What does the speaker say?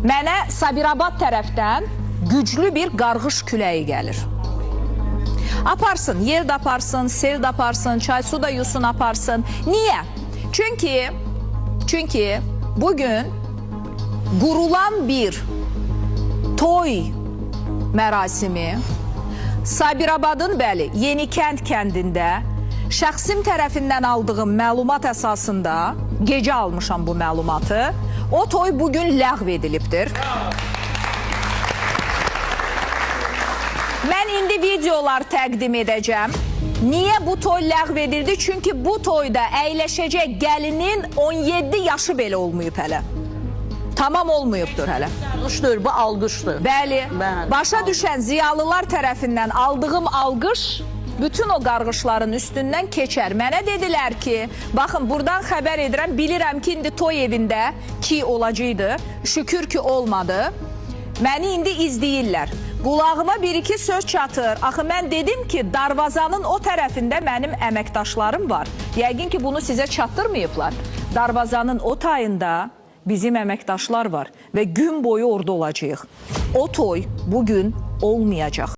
Mənə Sabirabad tərəfdən güclü bir qarğış küləyi gəlir. Aparsın, yel də aparsın, sel də aparsın, çay su da yusun aparsın. Niyə? Çünki bugün qurulan bir toy mərasimi Sabirabadın, bəli, Yenikənd kəndində şəxsim tərəfindən aldığım məlumat əsasında, gecə almışam bu məlumatı, o toy bugün ləğv edilibdir. Mən indi videolar təqdim edəcəm. Niyə bu toy ləğv edildi? Çünki bu toyda əyləşəcək gəlinin 17 yaşı belə olmayıb hələ. Tamam olmayıbdır hələ. Alqışdır, bu alqışdır. Bəli, başa düşən ziyalılar tərəfindən aldığım alqış bütün o qarğışların üstündən keçər. Mənə dedilər ki, baxın, buradan xəbər edirəm, bilirəm ki, indi toy evində ki olacaqdı, şükür ki olmadı. Məni indi izləyirlər. Qulağıma bir-iki söz çatır. Axı, mən dedim ki, darvazanın o tərəfində mənim əməkdaşlarım var. Yəqin ki, bunu sizə çatdırmayıblar. Darvazanın o tayında bizim əməkdaşlar var və gün boyu orada olacağıq. O toy bugün olmayacaq.